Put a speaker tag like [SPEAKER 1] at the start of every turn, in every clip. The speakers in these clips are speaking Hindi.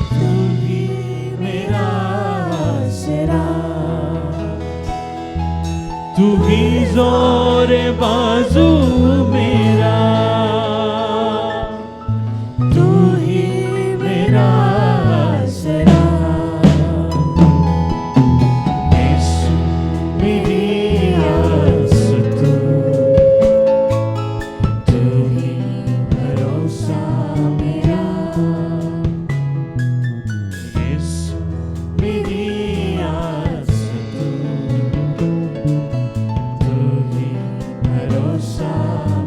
[SPEAKER 1] तू ही मेरा आसरा, तू ही जोर बाजू मेरा, तू ही मेरा आसरा। यीशु मेरी आस तू, तू ही भरोसा मेरा। यीशु मेरी आस तू, तू ही भरोसा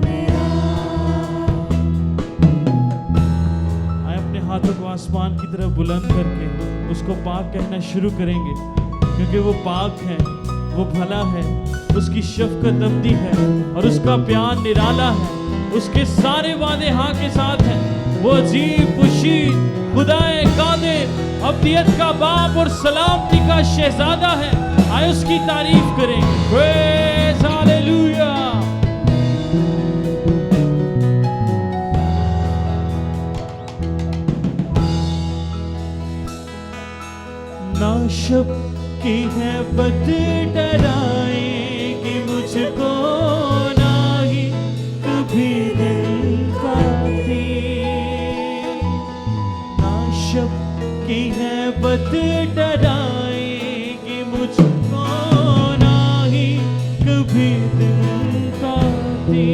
[SPEAKER 1] मेरा। आए अपने हाथों को आसमान की तरफ बुलंद करके उसको पाक कहना शुरू करेंगे, क्योंकि वो पाक है, वो भला है, उसकी शफ़क़त अबदी है और उसका प्यार निराला है। उसके सारे वादे हाँ के साथ हैं। वो अजीब मुशीर, खुदाए कादिर, अब्दियत का बाप और सलामती का शहजादा है। आए उसकी तारीफ करें। Praise hallelujah. ना शब की है बद डराएगी मुझको, ना ही कभी दिल खाती। ना शब की है बद डराएगी मुझको, ना ही कभी दिल खाती।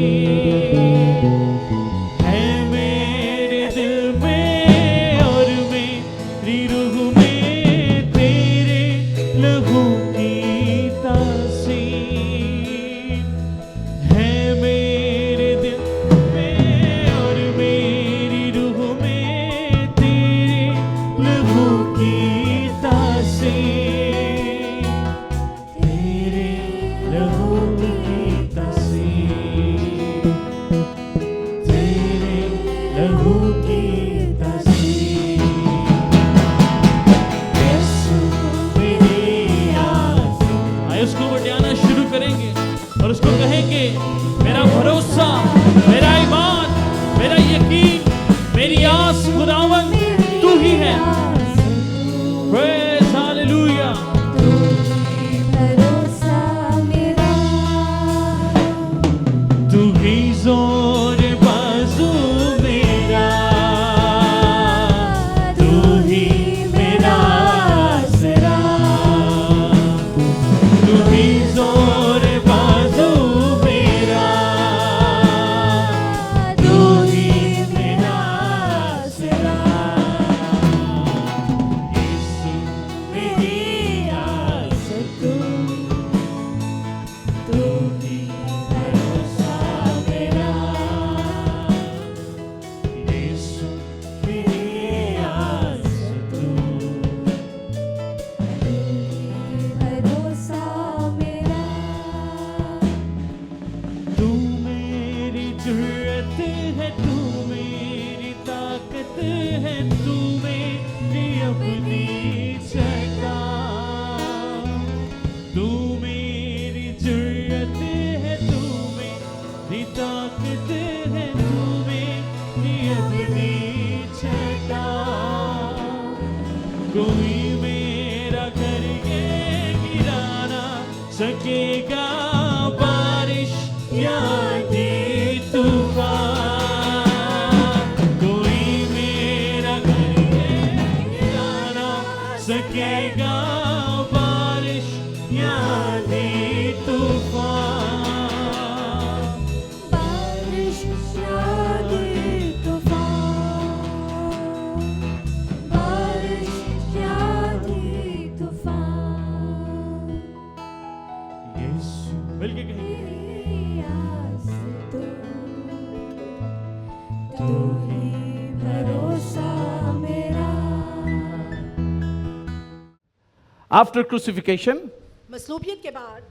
[SPEAKER 1] है मेरे दिल में और मेरी रूह में तेरे लहू की तासीर। है मेरे दिल में और मेरी रूह में तेरे लहू की तासीर, तेरे लहू की तासीर, तेरे लहू की तासीर। यीशु मेरी आस। आइए उसको बटियाना शुरू करेंगे और उसको कहेंगे, मेरा भरोसा, मेरा ईमान, मेरा यकीन, मेरी आस खुदावन तू ही है। Praise hallelujah.
[SPEAKER 2] तू ही भरोसा मेरा,
[SPEAKER 1] तू ही जोर बाजू मेरा, तू ही मेरा आसरा, तू ही जोर बाजू मेरा, तू ही मेरा आसरा। यीशु मेरी आस तू, तू ही भरोसा मेरा। यीशु मेरी आस तू,
[SPEAKER 2] भरोसा मेरा।
[SPEAKER 1] तू मेरी जुर्रत है, तू मेरी ताकत है, तू मेरी अपनी जगह। तू मेरी जुर्रत है, तू मेरी ताकत है, तू मेरी अपनी जगह। कोई मेरा करके गिरा ना सकेगा बारिश या आंधी तूफान। कोई मेरा करके गिरा ना सकेगा बारिश या आंधी तूफान।
[SPEAKER 2] बारिश यादी तूफान, बारिश यादी तूफान।
[SPEAKER 1] यीशु मिलके कहेंगे,
[SPEAKER 2] मेरी आस तू, तू ही भरोसा मेरा।
[SPEAKER 3] After crucifixion,
[SPEAKER 4] मसलूबियत के बाद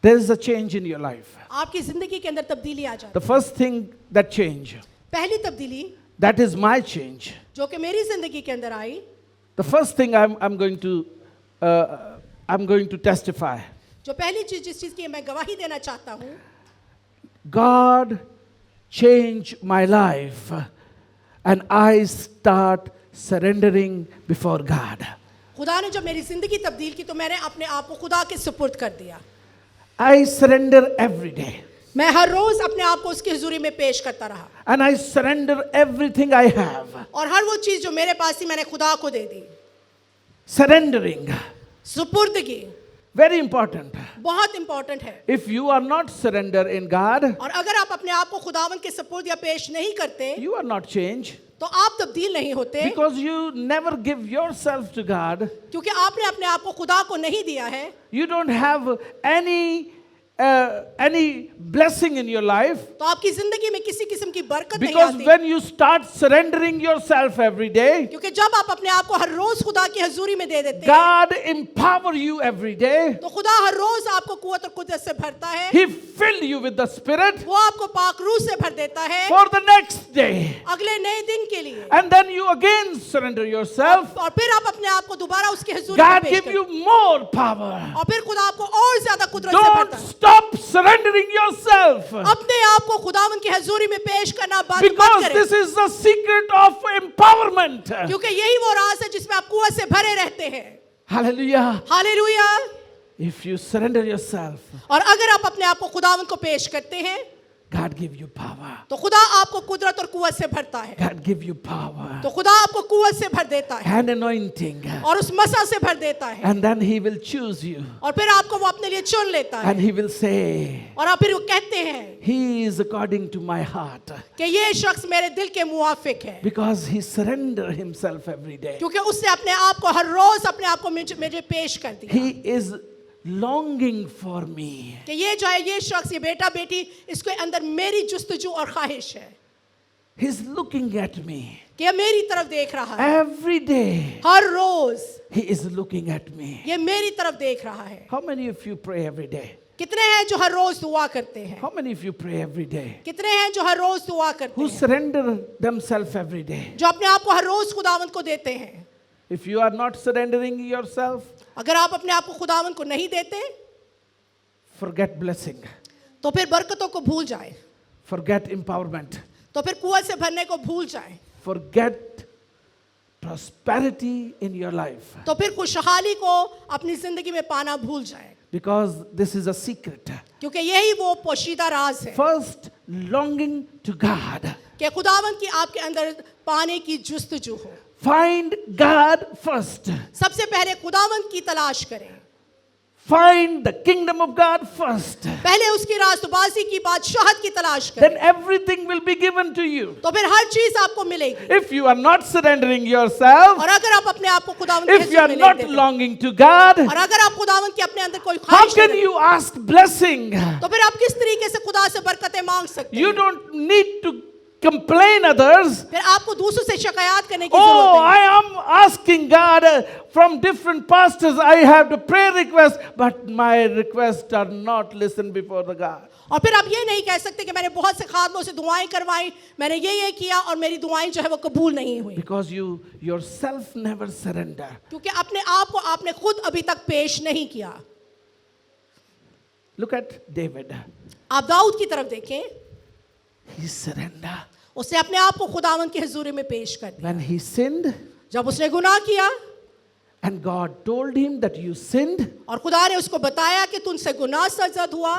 [SPEAKER 3] there is a change in your life.
[SPEAKER 4] आपकी जिंदगी के अंदर तब्दीली आ जाती
[SPEAKER 3] The first thing that change,
[SPEAKER 4] है। पहली तब्दीली
[SPEAKER 3] that is my change.
[SPEAKER 4] जो कि मेरी जिंदगी के अंदर आई,
[SPEAKER 3] The first thing I'm going to testify.
[SPEAKER 4] जो पहली चीज जिस चीज की मैं गवाही देना चाहता हूँ,
[SPEAKER 3] God changed my life and I start surrendering before God.
[SPEAKER 4] खुदा ने जब मेरी जिंदगी तब्दील की तो मैंने अपने आप को खुदा के सुपुर्द कर दिया।
[SPEAKER 3] I surrender every day.
[SPEAKER 4] मैं हर रोज अपने आप को उसकी हुजूरी में पेश करता रहा
[SPEAKER 3] And I surrender everything I have.
[SPEAKER 4] और हर वो चीज जो मेरे पास थी मैंने खुदा को दे दी।
[SPEAKER 3] Surrendering.
[SPEAKER 4] सुपुर्दगी
[SPEAKER 3] Very important.
[SPEAKER 4] बहुत इंपॉर्टेंट है।
[SPEAKER 3] If you are not surrender in God,
[SPEAKER 4] और अगर आप अपने आप को खुदावन के सुपुर्द या पेश नहीं करते
[SPEAKER 3] you are not changed.
[SPEAKER 4] तो आप तब्दील नहीं होते,
[SPEAKER 3] Because you never give yourself to God.
[SPEAKER 4] क्योंकि आपने अपने आप को खुदा को नहीं दिया है।
[SPEAKER 3] You don't have any blessing in your life.
[SPEAKER 4] तो आपकी जिंदगी में किसी किस्म की बरकत नहीं
[SPEAKER 3] Because
[SPEAKER 4] आती,
[SPEAKER 3] when you start surrendering yourself every day,
[SPEAKER 4] क्योंकि जब आप अपने आप को हर रोज खुदा की हुजूरी में दे देते हैं
[SPEAKER 3] God empower you every day.
[SPEAKER 4] तो खुदा हर रोज आपको कुव्वत और कुदरत से भरता है।
[SPEAKER 3] He fill you with the Spirit
[SPEAKER 4] वो आपको पाक रूह से भर देता है
[SPEAKER 3] for the next day.
[SPEAKER 4] अगले नए दिन के लिए।
[SPEAKER 3] And then you again surrender yourself.
[SPEAKER 4] और फिर आप अपने आप को दोबारा उसकी हुजूरी में
[SPEAKER 3] God
[SPEAKER 4] पेश
[SPEAKER 3] give
[SPEAKER 4] करते
[SPEAKER 3] you more power.
[SPEAKER 4] हैं और फिर खुदा आपको और ज्यादा कुदरत से
[SPEAKER 3] Don't
[SPEAKER 4] भरता है।
[SPEAKER 3] stop surrendering yourself.
[SPEAKER 4] अपने आप को खुदावन की हुजूरी में पेश करना बंद मत
[SPEAKER 3] Because
[SPEAKER 4] करें,
[SPEAKER 3] this is the secret of empowerment.
[SPEAKER 4] क्योंकि यही वो राज है जिसमें आप कुव्वत से भरे रहते हैं।
[SPEAKER 3] Hallelujah.
[SPEAKER 4] Hallelujah.
[SPEAKER 3] If you surrender yourself,
[SPEAKER 4] और अगर आप अपने आप को खुदावन को पेश करते हैं
[SPEAKER 3] God give you power.
[SPEAKER 4] तो खुदा आपको कुदरत और कुव्वत से भरता है।
[SPEAKER 3] God give you power
[SPEAKER 4] तो खुदा आपको कुव्वत से भर देता है
[SPEAKER 3] and anointing.
[SPEAKER 4] और उस मसा से भर देता है
[SPEAKER 3] And then He will choose you.
[SPEAKER 4] और फिर आपको वो अपने लिए चुन लेता है
[SPEAKER 3] And He will say,
[SPEAKER 4] और आप फिर वो कहते हैं
[SPEAKER 3] He is according to my heart.
[SPEAKER 4] कि ये शख्स मेरे दिल के मुआफिक है,
[SPEAKER 3] Because He surrender Himself every day.
[SPEAKER 4] क्योंकि उसने अपने आप को हर रोज अपने आप को मुझे पेश कर दिया
[SPEAKER 3] He is longing for me.
[SPEAKER 4] कि ये जो है ये शख्स ये बेटा बेटी इसके अंदर मेरी जुस्तजू और ख्वाहिश है
[SPEAKER 3] He's looking at me.
[SPEAKER 4] कि ये मेरी तरफ देख रहा है।
[SPEAKER 3] Every day,
[SPEAKER 4] her rose
[SPEAKER 3] He is looking at me.
[SPEAKER 4] ये मेरी तरफ देख रहा है।
[SPEAKER 3] How many of you pray every day?
[SPEAKER 4] कितने हैं जो हर रोज दुआ करते हैं?
[SPEAKER 3] How many of you pray every day?
[SPEAKER 4] कितने हैं जो हर रोज दुआ करते
[SPEAKER 3] Who
[SPEAKER 4] हैं,
[SPEAKER 3] surrender themselves every day?
[SPEAKER 4] जो अपने आप को हर रोज खुदावंद को देते हैं?
[SPEAKER 3] If you are not surrendering yourself,
[SPEAKER 4] अगर आप अपने आप को खुदावंद को नहीं देते
[SPEAKER 3] forget blessing,
[SPEAKER 4] तो फिर बरकतों को भूल जाए,
[SPEAKER 3] forget empowerment,
[SPEAKER 4] तो फिर कुआं से भरने को भूल जाए,
[SPEAKER 3] forget prosperity in your life.
[SPEAKER 4] तो फिर खुशहाली को अपनी जिंदगी में पाना भूल जाए,
[SPEAKER 3] Because this is a secret.
[SPEAKER 4] क्योंकि यही वो पोशीदा राज है
[SPEAKER 3] First, longing to God.
[SPEAKER 4] कि खुदावंद की आपके अंदर पाने की जुस्तजू हो।
[SPEAKER 3] Find God first.
[SPEAKER 4] सबसे पहले खुदावंद की तलाश करें,
[SPEAKER 3] Find the kingdom of God first.
[SPEAKER 4] पहले उसकी रास्तबाजी की बादशाहत की तलाश
[SPEAKER 3] Then
[SPEAKER 4] करें,
[SPEAKER 3] everything will be given to you.
[SPEAKER 4] तो फिर हर चीज आपको मिलेगी।
[SPEAKER 3] If you are not surrendering yourself,
[SPEAKER 4] और अगर आप अपने आप को खुदावंद के
[SPEAKER 3] if you are
[SPEAKER 4] हुजूर में
[SPEAKER 3] not
[SPEAKER 4] नहीं देते,
[SPEAKER 3] longing to God,
[SPEAKER 4] और अगर आप खुदावंद के अपने अंदर कोई
[SPEAKER 3] how
[SPEAKER 4] ख्वाहिश
[SPEAKER 3] can
[SPEAKER 4] नहीं
[SPEAKER 3] you ask blessing?
[SPEAKER 4] रखते, तो फिर आप किस तरीके से खुदा से बरकतें मांग सकते
[SPEAKER 3] You
[SPEAKER 4] हैं?
[SPEAKER 3] don't need to complain others.
[SPEAKER 4] फिर आपको दूसरों से शिकायत करने की
[SPEAKER 3] Oh,
[SPEAKER 4] जरूरत
[SPEAKER 3] I
[SPEAKER 4] नहीं।
[SPEAKER 3] am asking God from different pastors. I have the prayer requests, but my requests are not listened before the God.
[SPEAKER 4] और फिर आप ये नहीं कह सकते कि मैंने बहुत से खादमों से दुआएं करवाई, मैंने ये किया और मेरी दुआएं जो है वो कबूल नहीं हुई,
[SPEAKER 3] Because you yourself never surrender.
[SPEAKER 4] क्योंकि अपने आप को आपने खुद अभी तक पेश नहीं किया।
[SPEAKER 3] Look at David.
[SPEAKER 4] आप दाऊद की तरफ देखें,
[SPEAKER 3] He surrendered.
[SPEAKER 4] उसने अपने आप को खुदावंद की हुजूरी में पेश कर दिया।
[SPEAKER 3] When he sinned,
[SPEAKER 4] जब उसने गुनाह किया
[SPEAKER 3] and God told him that you sinned,
[SPEAKER 4] और खुदा ने उसको बताया कि तुमसे गुनाह सरजद हुआ,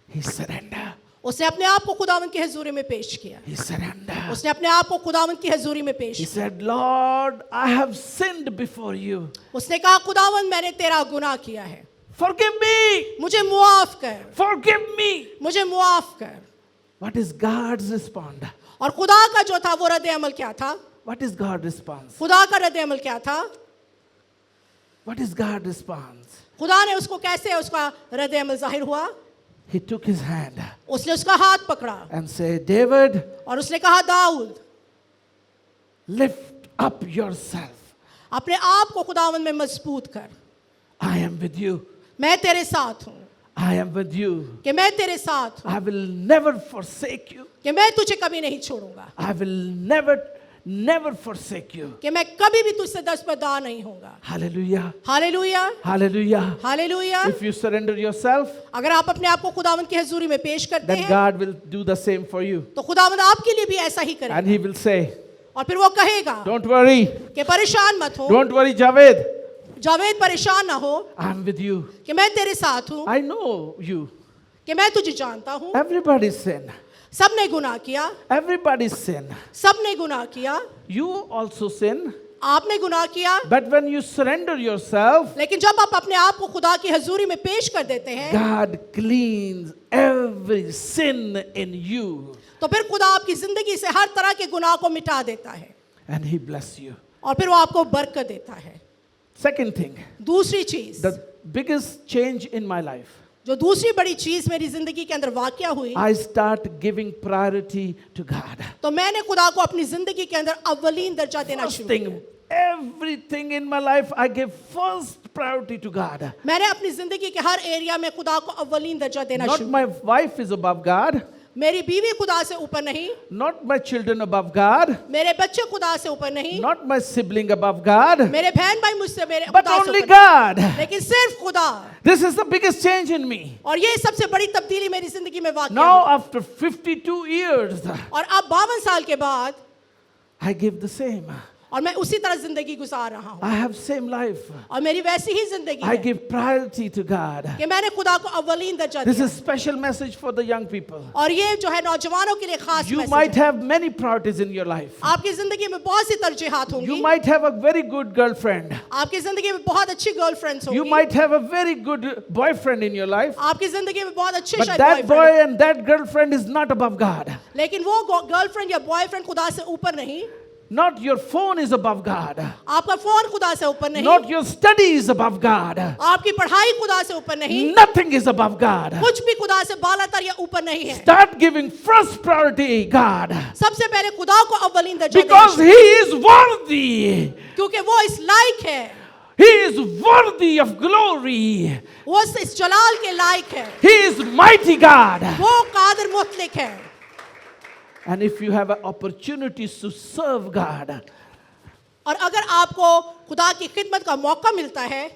[SPEAKER 3] he surrendered.
[SPEAKER 4] उसने अपने आप को खुदावंद की हुजूरी में पेश किया।
[SPEAKER 3] He surrendered.
[SPEAKER 4] उसने अपने आप को खुदावंद की हुजूरी में पेश
[SPEAKER 3] He
[SPEAKER 4] किया।
[SPEAKER 3] said, Lord, I have sinned before you.
[SPEAKER 4] उसने कहा खुदावंद मैंने तेरा गुनाह किया है,
[SPEAKER 3] Forgive me.
[SPEAKER 4] मुझे मुआफ कर,
[SPEAKER 3] Forgive me.
[SPEAKER 4] मुझे मुआफ कर।
[SPEAKER 3] What is God's response?
[SPEAKER 4] और खुदा का जो था वो रद्द अमल क्या था?
[SPEAKER 3] What is God's response?
[SPEAKER 4] खुदा का रद्द अमल क्या था?
[SPEAKER 3] What is God's response?
[SPEAKER 4] खुदा ने उसको कैसे उसका रद्द अमल जाहिर हुआ?
[SPEAKER 3] He took his hand
[SPEAKER 4] उसने उसका हाथ पकड़ा
[SPEAKER 3] and said, David,
[SPEAKER 4] और उसने कहा दाऊद
[SPEAKER 3] lift up yourself.
[SPEAKER 4] अपने आप को खुदावंद में मजबूत कर,
[SPEAKER 3] I am with you.
[SPEAKER 4] मैं तेरे साथ हूँ,
[SPEAKER 3] I am with you.
[SPEAKER 4] कि मैं तेरे साथ हूँ,
[SPEAKER 3] I will never forsake you.
[SPEAKER 4] कि मैं तुझे कभी नहीं छोड़ूंगा,
[SPEAKER 3] I will never forsake you.
[SPEAKER 4] कि मैं कभी भी तुझसे दस्तबरदार नहीं होऊंगा।
[SPEAKER 3] Hallelujah.
[SPEAKER 4] Hallelujah,
[SPEAKER 3] Hallelujah.
[SPEAKER 4] Hallelujah.
[SPEAKER 3] If you surrender yourself,
[SPEAKER 4] अगर आप अपने आप को खुदावंद की हुजूरी में पेश करते
[SPEAKER 3] then
[SPEAKER 4] हैं
[SPEAKER 3] God will do the same for you.
[SPEAKER 4] तो खुदावंद आपके लिए भी ऐसा ही
[SPEAKER 3] And
[SPEAKER 4] करेगा
[SPEAKER 3] He will say,
[SPEAKER 4] और फिर वो कहेगा
[SPEAKER 3] Don't worry.
[SPEAKER 4] कि परेशान मत हो,
[SPEAKER 3] Don't worry, Javed.
[SPEAKER 4] जावेद परेशान ना हो
[SPEAKER 3] I'm with you.
[SPEAKER 4] कि मैं तेरे साथ हूँ,
[SPEAKER 3] I know you.
[SPEAKER 4] कि मैं तुझे जानता हूँ।
[SPEAKER 3] Everybody sin.
[SPEAKER 4] सबने गुनाह किया,
[SPEAKER 3] Everybody sin.
[SPEAKER 4] सबने गुनाह किया,
[SPEAKER 3] You also sin.
[SPEAKER 4] आपने गुनाह किया।
[SPEAKER 3] But when you surrender yourself,
[SPEAKER 4] लेकिन जब आप अपने आप को खुदा की हजूरी में पेश कर देते हैं,
[SPEAKER 3] God cleans every sin in you.
[SPEAKER 4] तो फिर खुदा आपकी जिंदगी से हर तरह के गुनाह को मिटा देता है
[SPEAKER 3] And He bless you.
[SPEAKER 4] और फिर वो आपको बरकत देता है।
[SPEAKER 3] Second thing,
[SPEAKER 4] दूसरी चीज,
[SPEAKER 3] the biggest change in my life,
[SPEAKER 4] जो दूसरी बड़ी चीज मेरी जिंदगी के अंदर वाकया हुई,
[SPEAKER 3] I start giving priority to God.
[SPEAKER 4] तो मैंने खुदा को अपनी जिंदगी के अंदर अव्वलीन दर्जा देना
[SPEAKER 3] First
[SPEAKER 4] शुरू
[SPEAKER 3] thing,
[SPEAKER 4] किया।
[SPEAKER 3] everything in my life, I give first priority to God.
[SPEAKER 4] मैंने अपनी जिंदगी के हर एरिया में खुदा को अव्वलीन दर्जा देना
[SPEAKER 3] Not
[SPEAKER 4] शुरू
[SPEAKER 3] my wife is above God,
[SPEAKER 4] मेरी बीवी खुदा से ऊपर नहीं,
[SPEAKER 3] not my children above God,
[SPEAKER 4] मेरे बच्चे खुदा से ऊपर नहीं,
[SPEAKER 3] not my sibling above God,
[SPEAKER 4] मेरे बहन भाई मुझसे मेरे
[SPEAKER 3] but
[SPEAKER 4] खुदा से
[SPEAKER 3] only
[SPEAKER 4] ऊपर नहीं,
[SPEAKER 3] God.
[SPEAKER 4] लेकिन सिर्फ खुदा।
[SPEAKER 3] This is the biggest change in me.
[SPEAKER 4] और ये सबसे बड़ी तब्दीली मेरी जिंदगी में वाकया
[SPEAKER 3] Now,
[SPEAKER 4] हुई।
[SPEAKER 3] after 52 years,
[SPEAKER 4] और अब 52 साल के बाद
[SPEAKER 3] I give the same.
[SPEAKER 4] और मैं उसी तरह जिंदगी गुजार रहा हूँ
[SPEAKER 3] I have same life.
[SPEAKER 4] और मेरी वैसी ही जिंदगी
[SPEAKER 3] I
[SPEAKER 4] है
[SPEAKER 3] give priority to God.
[SPEAKER 4] कि मैंने खुदा को अव्वलीन दर्जा
[SPEAKER 3] This
[SPEAKER 4] दिया।
[SPEAKER 3] is special message for the young people.
[SPEAKER 4] और ये जो है नौजवानों के लिए खास
[SPEAKER 3] You
[SPEAKER 4] मैसेज
[SPEAKER 3] might
[SPEAKER 4] है।
[SPEAKER 3] have many priorities in your life.
[SPEAKER 4] आपकी जिंदगी में बहुत सी तरजीहात
[SPEAKER 3] You
[SPEAKER 4] होंगी,
[SPEAKER 3] might have a very good girlfriend.
[SPEAKER 4] आपकी जिंदगी में बहुत अच्छी गर्लफ्रेंड्स
[SPEAKER 3] You
[SPEAKER 4] होंगी,
[SPEAKER 3] might have a very good boyfriend in your life.
[SPEAKER 4] आपकी जिंदगी में बहुत अच्छे
[SPEAKER 3] But
[SPEAKER 4] शायद
[SPEAKER 3] that boy
[SPEAKER 4] boyfriend,
[SPEAKER 3] and that girlfriend is not above God.
[SPEAKER 4] लेकिन वो गर्लफ्रेंड या बॉयफ्रेंड खुदा से ऊपर नहीं,
[SPEAKER 3] Not your phone is above God.
[SPEAKER 4] आपका फोन खुदा से ऊपर नहीं,
[SPEAKER 3] Not your study is above God.
[SPEAKER 4] आपकी पढ़ाई खुदा से ऊपर नहीं,
[SPEAKER 3] Nothing is above God.
[SPEAKER 4] कुछ भी खुदा से बालातर या ऊपर नहीं है।
[SPEAKER 3] Start giving first priority God.
[SPEAKER 4] सबसे पहले खुदा को अव्वलीन दर्जा
[SPEAKER 3] Because
[SPEAKER 4] देना,
[SPEAKER 3] He is worthy.
[SPEAKER 4] क्योंकि वो इस लायक है,
[SPEAKER 3] He is worthy of glory.
[SPEAKER 4] वो इस जलाल के लायक है,
[SPEAKER 3] He is mighty God.
[SPEAKER 4] वो कादिर मुतलिक है।
[SPEAKER 3] And if you have an opportunity to serve God,
[SPEAKER 4] और अगर आपको खुदा की खिदमत का मौका मिलता है,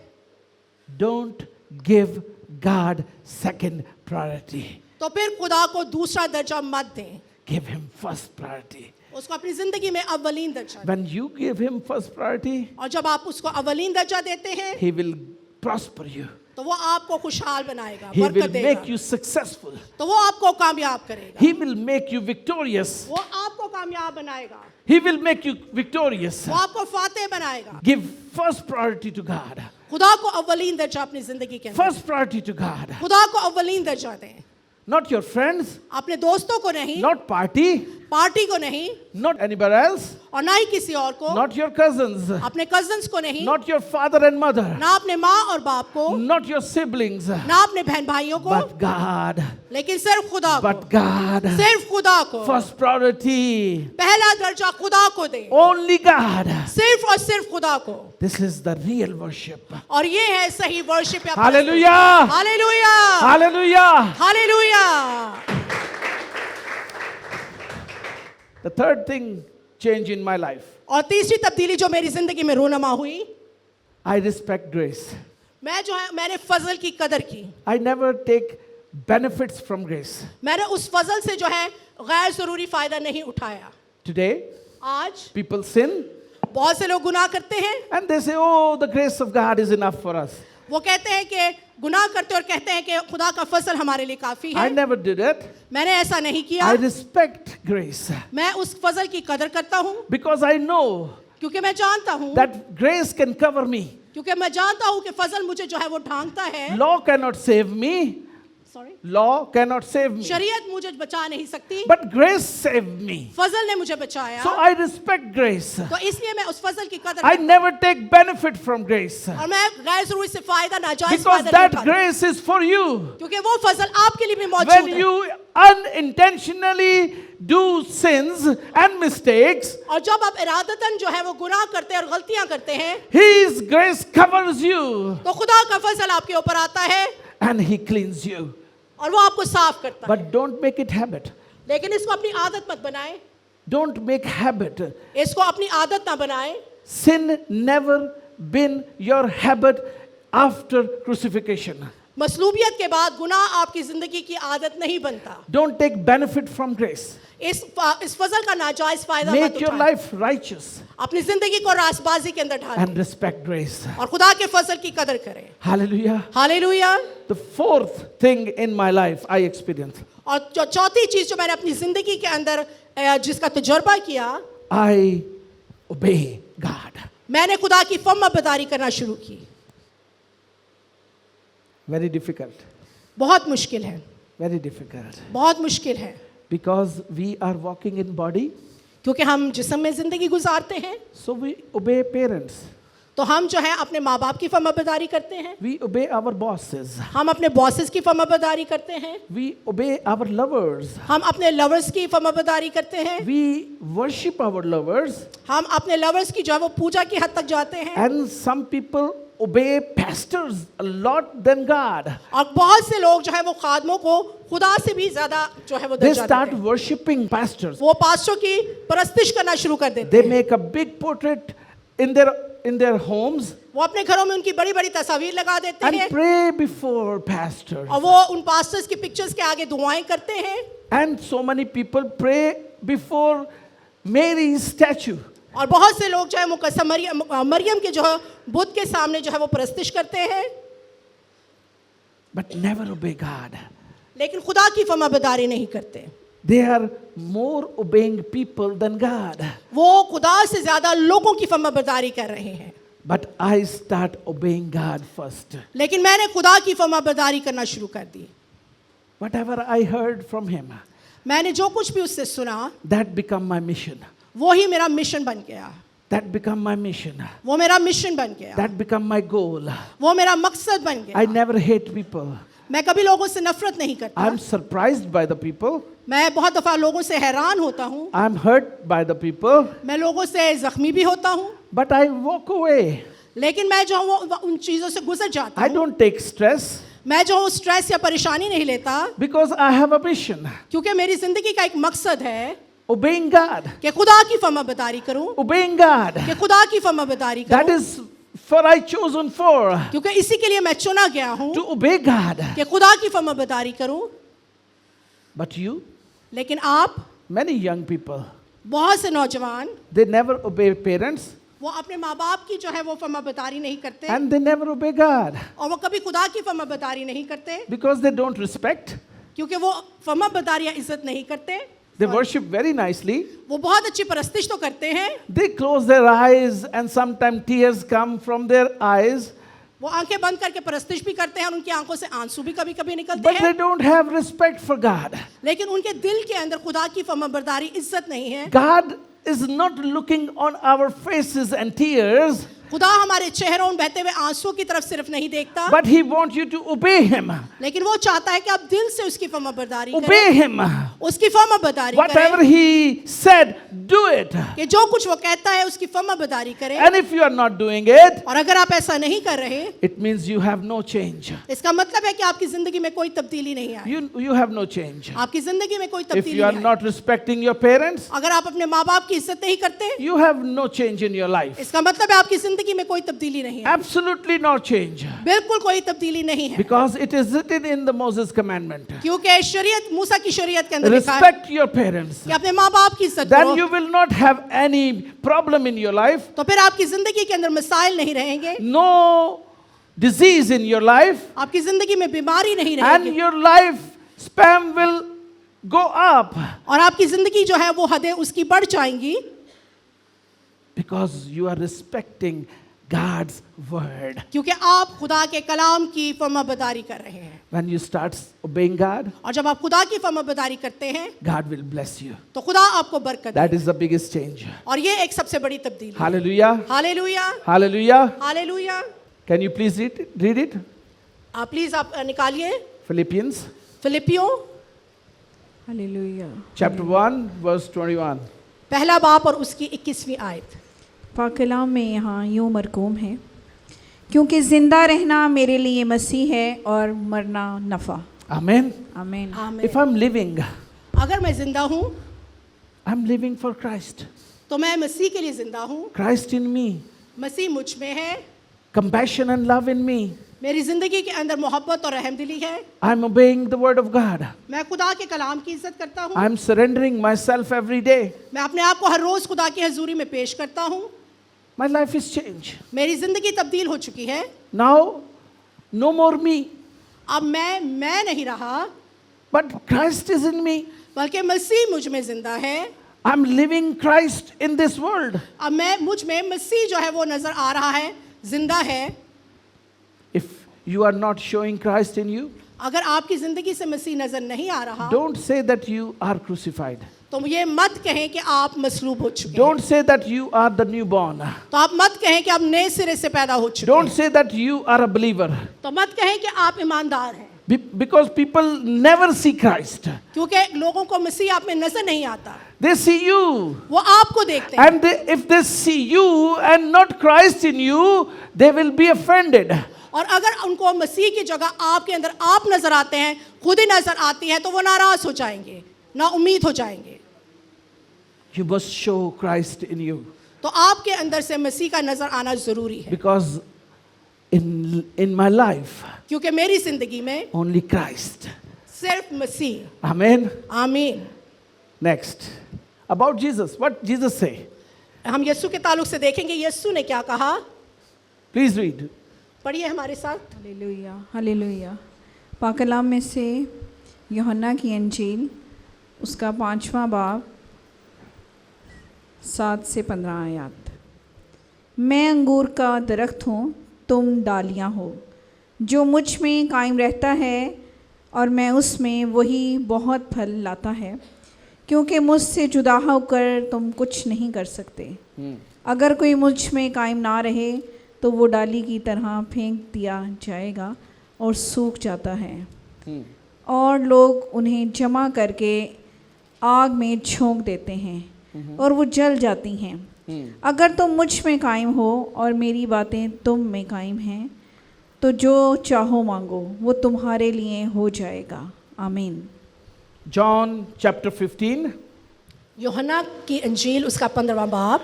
[SPEAKER 3] don't give God second priority.
[SPEAKER 4] तो फिर खुदा को दूसरा दर्जा मत दें,
[SPEAKER 3] Give Him first priority.
[SPEAKER 4] उसको अपनी जिंदगी में अव्वलीन दर्जा दें।
[SPEAKER 3] When you give Him first priority,
[SPEAKER 4] और जब आप उसको अव्वलीन दर्जा देते हैं,
[SPEAKER 3] He will prosper you.
[SPEAKER 4] तो वो आपको खुशहाल बनाएगा,
[SPEAKER 3] He
[SPEAKER 4] बरकत
[SPEAKER 3] will
[SPEAKER 4] देगा,
[SPEAKER 3] make you successful.
[SPEAKER 4] तो वो आपको कामयाब करेगा,
[SPEAKER 3] He will make you victorious.
[SPEAKER 4] वो आपको कामयाब बनाएगा,
[SPEAKER 3] He will make you victorious.
[SPEAKER 4] वो आपको फातेह बनाएगा।
[SPEAKER 3] Give first priority to God.
[SPEAKER 4] खुदा को अव्वलीन दर्जा अपनी जिंदगी के अंदर,
[SPEAKER 3] First priority to God.
[SPEAKER 4] खुदा को अव्वलीन दर्जा दें,
[SPEAKER 3] Not your friends,
[SPEAKER 4] अपने दोस्तों को नहीं,
[SPEAKER 3] not party,
[SPEAKER 4] पार्टी को नहीं,
[SPEAKER 3] not anybody else,
[SPEAKER 4] और ना ही किसी और को,
[SPEAKER 3] not your cousins,
[SPEAKER 4] अपने कजन्स को नहीं,
[SPEAKER 3] not your father and mother,
[SPEAKER 4] ना अपने माँ और बाप को,
[SPEAKER 3] not your siblings,
[SPEAKER 4] ना अपने बहन भाइयों को,
[SPEAKER 3] but God.
[SPEAKER 4] लेकिन सिर्फ खुदा को,
[SPEAKER 3] But God.
[SPEAKER 4] सिर्फ खुदा को
[SPEAKER 3] First priority.
[SPEAKER 4] पहला दर्जा खुदा को दे,
[SPEAKER 3] Only God.
[SPEAKER 4] सिर्फ और सिर्फ खुदा को।
[SPEAKER 3] This is the real worship.
[SPEAKER 4] और ये है सही worship.
[SPEAKER 3] Hallelujah.
[SPEAKER 4] Hallelujah,
[SPEAKER 3] Hallelujah.
[SPEAKER 4] Hallelujah.
[SPEAKER 3] The third thing change in my life.
[SPEAKER 4] और तीसरी तब्दीली जो मेरी जिंदगी में रोनमा हुई,
[SPEAKER 3] I respect grace.
[SPEAKER 4] मैंने फजल की कदर की।
[SPEAKER 3] I never take benefits from grace.
[SPEAKER 4] मैंने उस फजल से जो है गैर जरूरी फायदा नहीं उठाया।
[SPEAKER 3] Today,
[SPEAKER 4] आज
[SPEAKER 3] people sin
[SPEAKER 4] बहुत से लोग गुनाह करते हैं,
[SPEAKER 3] and they say, oh, the grace of God is enough for us.
[SPEAKER 4] वो कहते हैं कि गुनाह करते और कहते हैं कि खुदा का फजल हमारे लिए काफी
[SPEAKER 3] I
[SPEAKER 4] है।
[SPEAKER 3] never did it.
[SPEAKER 4] मैंने ऐसा नहीं किया।
[SPEAKER 3] I respect grace
[SPEAKER 4] मैं उस फजल की कदर करता हूँ,
[SPEAKER 3] because I know
[SPEAKER 4] क्योंकि मैं जानता हूँ,
[SPEAKER 3] that grace can cover me.
[SPEAKER 4] क्योंकि मैं जानता हूँ कि फजल मुझे जो है वो ढांकता है।
[SPEAKER 3] Law cannot save me.
[SPEAKER 4] Sorry,
[SPEAKER 3] Law cannot save me.
[SPEAKER 4] शरीयत मुझे बचा नहीं सकती,
[SPEAKER 3] But grace saved me.
[SPEAKER 4] फजल ने मुझे बचाया।
[SPEAKER 3] So I respect grace.
[SPEAKER 4] तो इसलिए मैं उस फजल की कदर
[SPEAKER 3] I
[SPEAKER 4] करता
[SPEAKER 3] never take benefit from grace.
[SPEAKER 4] हूँ और मैं गैर जरूरी से फायदा नाजायज
[SPEAKER 3] Because
[SPEAKER 4] फायदा नहीं
[SPEAKER 3] that
[SPEAKER 4] उठाता,
[SPEAKER 3] grace is for you.
[SPEAKER 4] क्योंकि वो फजल आपके लिए भी मौजूद
[SPEAKER 3] When
[SPEAKER 4] है।
[SPEAKER 3] you unintentionally do sins and mistakes,
[SPEAKER 4] और जब आप इरादतन जो है वो गुनाह करते हैं और गलतियां करते हैं,
[SPEAKER 3] His grace covers you
[SPEAKER 4] तो खुदा का फजल आपके ऊपर आता है
[SPEAKER 3] and He cleans you.
[SPEAKER 4] और वो आपको साफ करता है।
[SPEAKER 3] But don't make it habit.
[SPEAKER 4] लेकिन इसको अपनी आदत मत बनाएं,
[SPEAKER 3] Don't make habit.
[SPEAKER 4] इसको अपनी आदत ना बनाएं।
[SPEAKER 3] Sin never been your habit after crucifixion.
[SPEAKER 4] मसलूबियत के बाद गुनाह आपकी जिंदगी की आदत नहीं बनता।
[SPEAKER 3] Don't take benefit from grace.
[SPEAKER 4] इस फजल का नाजायज फायदा मत
[SPEAKER 3] Make your
[SPEAKER 4] उठाएं।
[SPEAKER 3] life righteous
[SPEAKER 4] अपनी जिंदगी को रासबाजी के अंदर ढालें
[SPEAKER 3] and respect grace.
[SPEAKER 4] और खुदा के फजल की कदर करें।
[SPEAKER 3] Hallelujah.
[SPEAKER 4] Hallelujah.
[SPEAKER 3] The fourth thing in my life I experienced,
[SPEAKER 4] और जो चौथी चीज जो मैंने अपनी जिंदगी के अंदर जिसका तजुर्बा किया,
[SPEAKER 3] I obey God.
[SPEAKER 4] मैंने खुदा की फर्माबरदारी करना शुरू की।
[SPEAKER 3] Very difficult.
[SPEAKER 4] बहुत मुश्किल है,
[SPEAKER 3] Very difficult.
[SPEAKER 4] बहुत मुश्किल है,
[SPEAKER 3] Because we are walking in body,
[SPEAKER 4] क्योंकि हम जिस्म में जिंदगी गुजारते हैं,
[SPEAKER 3] so we obey parents.
[SPEAKER 4] तो हम जो है अपने माँ बाप की फर्माबरदारी करते हैं,
[SPEAKER 3] We obey our bosses.
[SPEAKER 4] हम अपने बॉसेस की फर्माबरदारी करते हैं,
[SPEAKER 3] We obey our lovers.
[SPEAKER 4] हम अपने लवर्स की फर्माबरदारी करते हैं,
[SPEAKER 3] We worship our lovers.
[SPEAKER 4] हम अपने लवर्स की जो है वो पूजा की हद तक जाते हैं।
[SPEAKER 3] And some people obey pastors a lot than God.
[SPEAKER 4] और बहुत से लोग जो है वो खादमों को खुदा से भी ज्यादा जो है वो
[SPEAKER 3] They
[SPEAKER 4] दर्जा
[SPEAKER 3] start
[SPEAKER 4] देते हैं।
[SPEAKER 3] worshiping pastors.
[SPEAKER 4] वो पास्टरों की परस्तिश करना शुरू कर देते
[SPEAKER 3] They
[SPEAKER 4] हैं।
[SPEAKER 3] make a big portrait in their homes
[SPEAKER 4] वो अपने घरों में उनकी बड़ी बड़ी तस्वीर लगा देते
[SPEAKER 3] and
[SPEAKER 4] हैं
[SPEAKER 3] pray before pastors.
[SPEAKER 4] और वो उन पास्टर्स की पिक्चर्स के आगे दुआएं करते हैं।
[SPEAKER 3] And so many people pray before Mary's statue.
[SPEAKER 4] और बहुत से लोग जो है मुकद्दस मरियम के जो है बुद्ध के सामने जो है वो परस्तिश करते हैं,
[SPEAKER 3] But never obey God.
[SPEAKER 4] लेकिन खुदा की फर्माबरदारी नहीं करते।
[SPEAKER 3] They are more obeying people than God.
[SPEAKER 4] वो खुदा से ज्यादा लोगों की फर्माबरदारी कर रहे हैं।
[SPEAKER 3] But I start obeying God first.
[SPEAKER 4] लेकिन मैंने खुदा की फर्माबरदारी करना शुरू कर दी।
[SPEAKER 3] Whatever I heard from Him,
[SPEAKER 4] मैंने जो कुछ भी उससे सुना
[SPEAKER 3] that become my mission.
[SPEAKER 4] वो ही मेरा मिशन बन गया,
[SPEAKER 3] That become my mission.
[SPEAKER 4] वो मेरा मिशन बन गया,
[SPEAKER 3] That become my goal.
[SPEAKER 4] वो मेरा मकसद बन
[SPEAKER 3] I
[SPEAKER 4] गया।
[SPEAKER 3] never hate people.
[SPEAKER 4] मैं कभी लोगों से नफरत नहीं करता।
[SPEAKER 3] I'm surprised by the people.
[SPEAKER 4] मैं बहुत दफा लोगों से हैरान होता हूँ,
[SPEAKER 3] I'm hurt by the people.
[SPEAKER 4] मैं लोगों से जख्मी भी होता हूँ,
[SPEAKER 3] But I walk away.
[SPEAKER 4] लेकिन मैं जो हूँ वो उन चीजों से गुजर जाता
[SPEAKER 3] I
[SPEAKER 4] हूँ।
[SPEAKER 3] don't take stress
[SPEAKER 4] मैं जो हूँ स्ट्रेस या परेशानी नहीं लेता,
[SPEAKER 3] because I have a mission.
[SPEAKER 4] क्योंकि मेरी जिंदगी का एक मकसद है
[SPEAKER 3] Obeying God.
[SPEAKER 4] कि खुदा की फर्माबरदारी करूँ,
[SPEAKER 3] Obeying God.
[SPEAKER 4] कि खुदा की फर्माबरदारी
[SPEAKER 3] That
[SPEAKER 4] करूँ,
[SPEAKER 3] is for I chosen for.
[SPEAKER 4] क्योंकि इसी के लिए मैं चुना गया हूँ
[SPEAKER 3] To obey God.
[SPEAKER 4] कि खुदा की फर्माबरदारी करूँ।
[SPEAKER 3] But you,
[SPEAKER 4] लेकिन आप,
[SPEAKER 3] many young people,
[SPEAKER 4] बहुत से नौजवान,
[SPEAKER 3] they never obey parents
[SPEAKER 4] वो अपने माँ बाप की जो है वो फर्माबरदारी नहीं करते
[SPEAKER 3] and they never obey God
[SPEAKER 4] और वो कभी खुदा की फर्माबरदारी नहीं करते,
[SPEAKER 3] because they don't respect.
[SPEAKER 4] क्योंकि वो फर्माबरदारी या इज्जत नहीं करते।
[SPEAKER 3] They worship very nicely.
[SPEAKER 4] वो बहुत अच्छी परस्तिश तो करते हैं,
[SPEAKER 3] They close their eyes and sometimes tears come from their eyes,
[SPEAKER 4] वो आंखें बंद करके परस्तिश भी करते हैं और उनकी आंखों से आंसू भी कभी कभी निकलते
[SPEAKER 3] but they
[SPEAKER 4] हैं,
[SPEAKER 3] don't have respect for God.
[SPEAKER 4] लेकिन उनके दिल के अंदर खुदा की फर्माबरदारी इज्जत नहीं है।
[SPEAKER 3] God is not looking on our faces and tears,
[SPEAKER 4] खुदा हमारे चेहरों और बहते हुए आंसुओं की तरफ सिर्फ नहीं देखता,
[SPEAKER 3] but He wants you to obey Him.
[SPEAKER 4] लेकिन वो चाहता है कि आप दिल से उसकी फर्माबरदारी
[SPEAKER 3] Obey
[SPEAKER 4] करें,
[SPEAKER 3] Him.
[SPEAKER 4] उसकी फर्माबरदारी
[SPEAKER 3] Whatever
[SPEAKER 4] करें,
[SPEAKER 3] He said, do it.
[SPEAKER 4] कि जो कुछ वो कहता है उसकी फर्माबरदारी करें।
[SPEAKER 3] And if you are not doing it,
[SPEAKER 4] और अगर आप ऐसा नहीं कर रहे,
[SPEAKER 3] it means you have no change.
[SPEAKER 4] इसका मतलब है कि आपकी जिंदगी में कोई तब्दीली नहीं आई,
[SPEAKER 3] You have no change.
[SPEAKER 4] आपकी जिंदगी में कोई
[SPEAKER 3] If
[SPEAKER 4] तब्दीली
[SPEAKER 3] you are
[SPEAKER 4] नहीं आई।
[SPEAKER 3] not respecting your parents,
[SPEAKER 4] अगर आप अपने माँ बाप की इज्जत नहीं करते,
[SPEAKER 3] you have no change in your life.
[SPEAKER 4] इसका मतलब है आपकी जिंदगी में कोई तब्दीली नहीं है,
[SPEAKER 3] Absolutely no change.
[SPEAKER 4] बिल्कुल कोई तब्दीली नहीं है,
[SPEAKER 3] Because it is written in the Moses commandment.
[SPEAKER 4] क्योंकि शरीयत मूसा की शरीयत के अंदर लिखा है
[SPEAKER 3] Respect your parents.
[SPEAKER 4] कि अपने माँ बाप की इज्जत
[SPEAKER 3] Then
[SPEAKER 4] करो,
[SPEAKER 3] you will not have any problem in your life.
[SPEAKER 4] तो फिर आपकी जिंदगी के अंदर मसाइल नहीं रहेंगे,
[SPEAKER 3] No disease in your life.
[SPEAKER 4] आपकी जिंदगी में बीमारी नहीं
[SPEAKER 3] And
[SPEAKER 4] रहेगी,
[SPEAKER 3] your life span will go up.
[SPEAKER 4] और आपकी जिंदगी जो है वो हदें उसकी बढ़ जाएंगी,
[SPEAKER 3] Because you are respecting God's word.
[SPEAKER 4] क्योंकि आप खुदा के कलाम की फर्माबरदारी कर रहे हैं।
[SPEAKER 3] When you start obeying God,
[SPEAKER 4] और जब आप खुदा की फर्माबरदारी करते हैं
[SPEAKER 3] God will bless you.
[SPEAKER 4] तो खुदा आपको बरकत
[SPEAKER 3] That
[SPEAKER 4] देगा,
[SPEAKER 3] is the biggest change.
[SPEAKER 4] और ये एक सबसे बड़ी तब्दीली है।
[SPEAKER 3] Hallelujah.
[SPEAKER 4] Hallelujah,
[SPEAKER 3] Hallelujah.
[SPEAKER 4] Hallelujah.
[SPEAKER 3] Can you please read it?
[SPEAKER 4] आप प्लीज आप निकालिए
[SPEAKER 3] Philippians
[SPEAKER 4] फिलिपियों
[SPEAKER 2] हालेलुया।
[SPEAKER 3] chapter 1 verse 21.
[SPEAKER 4] पहला बाप और उसकी 21वीं आयत।
[SPEAKER 2] पाकलाम में यहाँ यूँ मरकूम है, क्योंकि ज़िंदा रहना मेरे लिए मसीह है और मरना नफ़ा।
[SPEAKER 3] Amen.
[SPEAKER 2] आमीन।
[SPEAKER 4] आमीन।
[SPEAKER 3] If I'm living,
[SPEAKER 4] अगर मैं जिंदा हूँ
[SPEAKER 3] I'm living for Christ.
[SPEAKER 4] तो मैं मसीह के लिए जिंदा हूँ,
[SPEAKER 3] Christ in me.
[SPEAKER 4] मसीह मुझ में है,
[SPEAKER 3] Compassion and love in me.
[SPEAKER 4] मेरी जिंदगी के अंदर मोहब्बत और रहमदिली है।
[SPEAKER 3] I'm obeying the word of God.
[SPEAKER 4] मैं खुदा के कलाम की इज्जत करता हूँ।
[SPEAKER 3] I'm surrendering myself every day.
[SPEAKER 4] मैं अपने आप को हर रोज खुदा की हजूरी में पेश करता हूँ।
[SPEAKER 3] My life is changed.
[SPEAKER 4] मेरी जिंदगी तब्दील हो चुकी है।
[SPEAKER 3] Now, no more me,
[SPEAKER 4] अब मैं नहीं रहा,
[SPEAKER 3] but Christ is in me.
[SPEAKER 4] बल्कि मसीह मुझ में जिंदा है।
[SPEAKER 3] I'm living Christ in this world.
[SPEAKER 4] अब मुझ में मसीह जो है वो नजर आ रहा है, जिंदा है।
[SPEAKER 3] If you are not showing Christ in you,
[SPEAKER 4] अगर आपकी जिंदगी से मसीह नजर नहीं आ रहा,
[SPEAKER 3] don't say that you are crucified.
[SPEAKER 4] तो ये मत कहें कि आप मसलूब हो चुके हैं।
[SPEAKER 3] Don't say that you are the newborn.
[SPEAKER 4] तो आप मत कहें कि आप नए सिरे से पैदा हो चुके
[SPEAKER 3] Don't
[SPEAKER 4] हैं।
[SPEAKER 3] say that you are a believer.
[SPEAKER 4] तो मत कहें कि आप ईमानदार हैं,
[SPEAKER 3] Because people never see Christ.
[SPEAKER 4] क्योंकि लोगों को मसीह आप में नजर नहीं आता,
[SPEAKER 3] They see you.
[SPEAKER 4] वो आपको देखते हैं।
[SPEAKER 3] And if they see you and not Christ in you, they will be offended.
[SPEAKER 4] और अगर उनको मसीह की जगह आपके अंदर आप नजर आते हैं, खुद ही नजर आती है, तो वो नाराज हो जाएंगे, ना उम्मीद हो जाएंगे।
[SPEAKER 3] You must show Christ in you.
[SPEAKER 4] तो आपके अंदर से मसीह का नजर आना जरूरी है।
[SPEAKER 3] Because in my life,
[SPEAKER 4] क्योंकि मेरी जिंदगी में
[SPEAKER 3] only Christ.
[SPEAKER 4] सिर्फ मसीह।
[SPEAKER 3] Amen.
[SPEAKER 4] आमीन।
[SPEAKER 3] Next. About Jesus. What Jesus say?
[SPEAKER 4] हम यीशु के ताल्लुक से देखेंगे यीशु ने क्या कहा।
[SPEAKER 3] Please read.
[SPEAKER 4] पढ़िए हमारे साथ।
[SPEAKER 2] Hallelujah, hallelujah. पाक कलाम में से यूहन्ना की अंजील उसका 5वां बाब 7 से 15 आयत। मैं अंगूर का दरख्त हूँ, तुम डालियाँ हो। जो मुझ में कायम रहता है और मैं उसमें, वही बहुत फल लाता है, क्योंकि मुझसे जुदा होकर तुम कुछ नहीं कर सकते। अगर कोई मुझ में कायम ना रहे तो वो डाली की तरह फेंक दिया जाएगा और सूख जाता है, और लोग उन्हें जमा करके आग में झोंक देते हैं और वो जल जाती हैं। अगर तुम मुझ में कायम हो और मेरी बातें तुम में कायम हैं, तो जो चाहो मांगो वो तुम्हारे लिए हो जाएगा। आमीन।
[SPEAKER 3] John chapter 15,
[SPEAKER 4] यूहन्ना की अंजील उसका 15वां बाब